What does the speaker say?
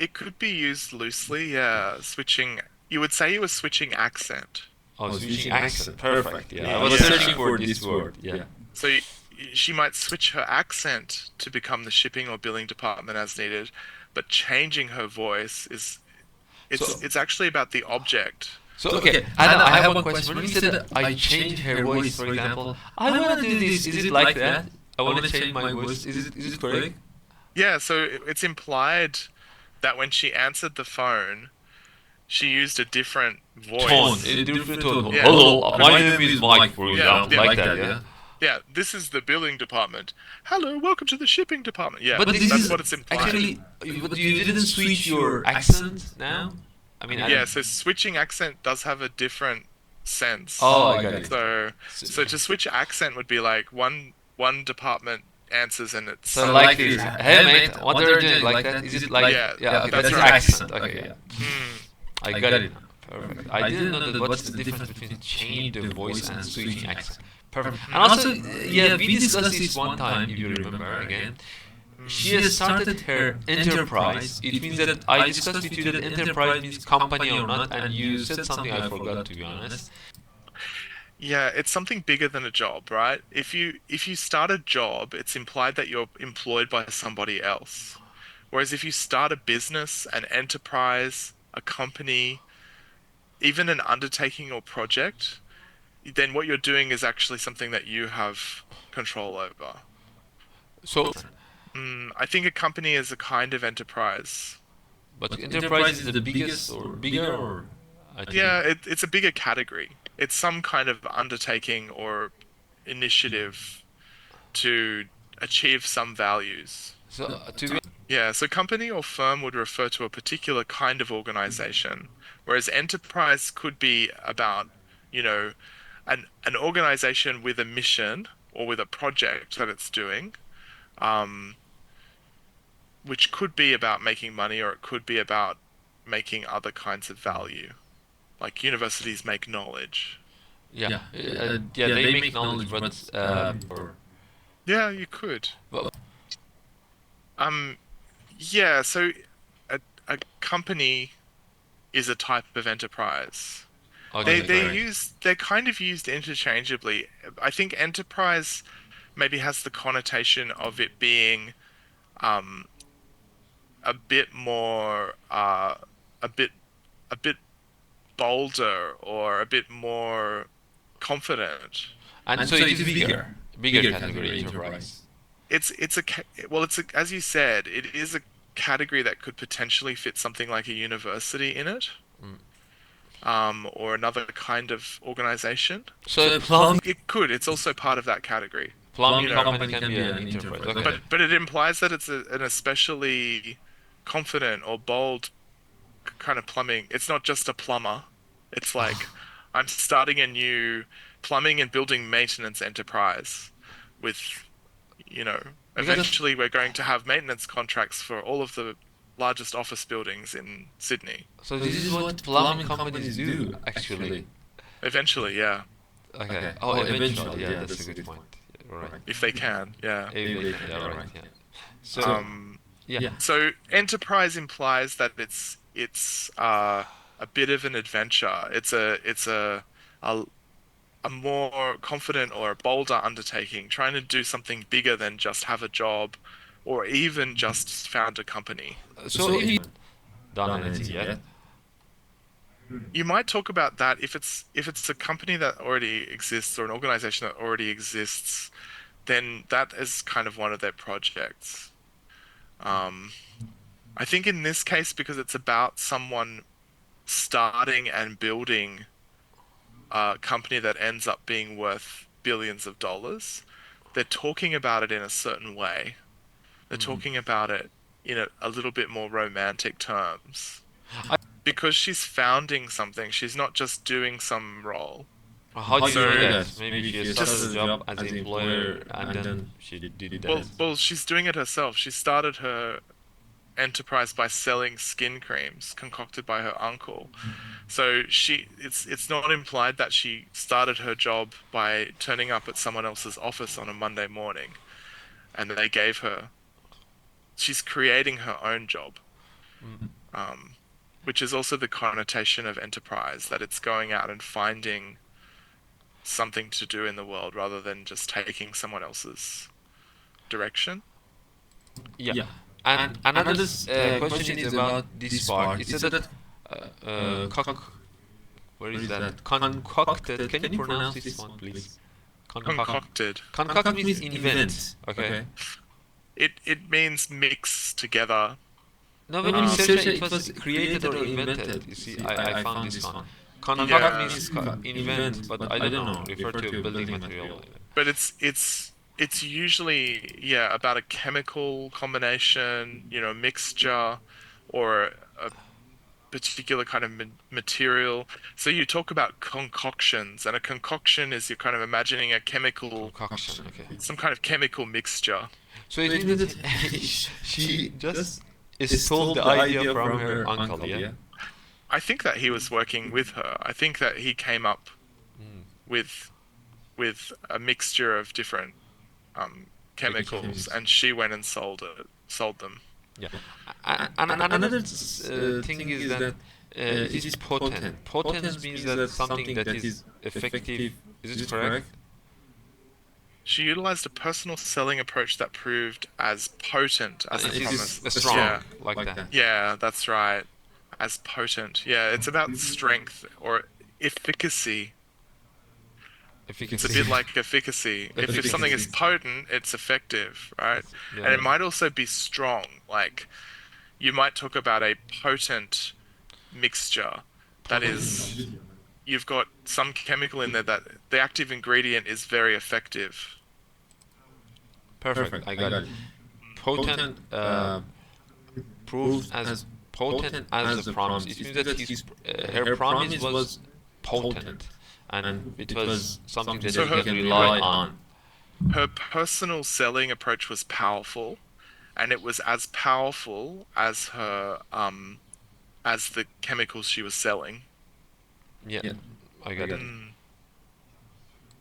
It could be used loosely, yeah. Switching, you would say you were switching accent. Oh, switching accent. Perfect. Yeah, I was Yeah. searching for this word. Yeah. So she might switch her accent to become the shipping or billing department as needed, but changing her voice is So, it's actually about the object. so okay, Anna, I have one question. When you said that I change her voice, for example, I want to do this. Is it like that? I want to change my voice. Is it correct? Yeah, so it's implied that when she answered the phone, she used a different Tone, voice. a different tone. Yeah, Hello, my name is Mike, for yeah, example, yeah, like that. Yeah. yeah. This is the billing department. Hello, welcome to the shipping department. Yeah, But this that's is what it's implied. actually, but you didn't switch your accent now. I mean, I Yeah, don't. so switching accent does have a different sense. Oh, I got it. So So, so to switch accent would be like one department answers and so it's like this. Hey mate, what are you doing? Like that? Is it like? yeah, Yeah, okay, that's that's right. accent. Okay, yeah. Hmm. I got it now. Perfect. I didn't know that what's the difference between changing the voice and switching accent. Perfect. And also, yeah, we discussed this one time, if you remember again. She has started her enterprise. It means that I discussed with you that enterprise means company or not, and you said something I forgot to be honest. Yeah, it's something bigger than a job, right? If you start a job, it's implied that you're employed by somebody else. Whereas if you start a business, an enterprise, a company, even an undertaking or project, then what you're doing is actually something that you have control over. So, I think a company is a kind of enterprise. but enterprise is the biggest or bigger or I think. Yeah, it's a bigger category. It's some kind of undertaking or initiative to achieve some values. So to be Yeah, so company or firm would refer to a particular kind of organization, whereas enterprise could be about, you know, an organization with a mission or with a project that it's doing, um, which could be about making money or it could be about making other kinds of value. Like universities make knowledge. yeah, yeah, they make knowledge, but or Yeah, you could. well, Um, yeah, so a company is a type of enterprise. They okay, they're great. used they're kind of used interchangeably. I think enterprise maybe has the connotation of it being um a bit more a bit a bit bolder or a bit more confident. And so it is bigger category enterprise. It's a well, as you said, it is a category that could potentially fit something like a university in it, Mm. or another kind of organization. So plum It could. It's also part of that category, you plumbing know. company can be an enterprise. Okay. But it implies that it's an especially confident or bold kind of plumbing. It's not just a plumber. It's like I'm starting a new plumbing and building maintenance enterprise with, Because eventually we're going to have maintenance contracts for all of the largest office buildings in Sydney. so this is what plumbing companies do actually. Eventually, yeah, Okay. Oh, eventually. Yeah, that's a good point. Yeah, right. if they can, yeah. Yeah, right. Yeah. So Um, yeah. so enterprise implies that it's a bit of an adventure. A a more confident or a bolder undertaking, trying to do something bigger than just have a job or even just found a company. So if you done anything yet? You might talk about that if it's a company that already exists or an organization that already exists, then that is kind of one of their projects. Um, I think in this case, because it's about someone starting and building a company that ends up being worth billions of dollars, they're talking about it in a certain way. They're Mm. talking about it in a little bit more romantic terms. I, Because she's founding something, she's not just doing some role. how do you know So that? Maybe she has started just a job as an employer and then she did that. well, she's doing it herself. She started her enterprise by selling skin creams concocted by her uncle. So it's not implied that she started her job by turning up at someone else's office on a Monday morning and they gave her. She's creating her own job. Mm. um, which is also the connotation of enterprise, that it's going out and finding something to do in the world rather than just taking someone else's direction. Yeah. And another question is about this part. It said that cock. Where is that? Concocted. Can you pronounce this one, please? Concoct. Concocted. Concoct means invent. Okay. It means mix together. No, when you Um, search it, it was created or invented. You see, I found this one. Concoct yeah, means invent, but I don't know. Refer to a building material. but it's usually, yeah, about a chemical combination, mixture, or a particular kind of material. So you talk about concoctions, and a concoction is you're kind of imagining Concoction. Okay. some kind of chemical mixture. So it means that she just stole the idea from her uncle. Yeah. I think that he was working with her. I think that he came up Mm. with a mixture of different chemicals, Techniques. and she went and sold them. Yeah. Another thing is that it is potent. Potent means that something that is effective. Is it correct? She utilized a personal selling approach that proved as potent as the It is promise. strong Yeah, like that. yeah, that's right. As potent. Yeah, it's about strength or efficacy. It's a Efficacy. bit like efficacy. If something is Efficacy. potent, it's effective, right? Yeah, And it yeah. might also be strong. Like you might talk about a potent mixture. That Potent is, mixture. you've got some chemical in there that the active ingredient is very effective. Perfect. I got it. Potent proved as potent as the promise. It means that her promise was potent, and it was something that So she her can her rely on. her personal selling approach was powerful, and it was as powerful as the chemicals she was selling. Yeah, I got it. Mm.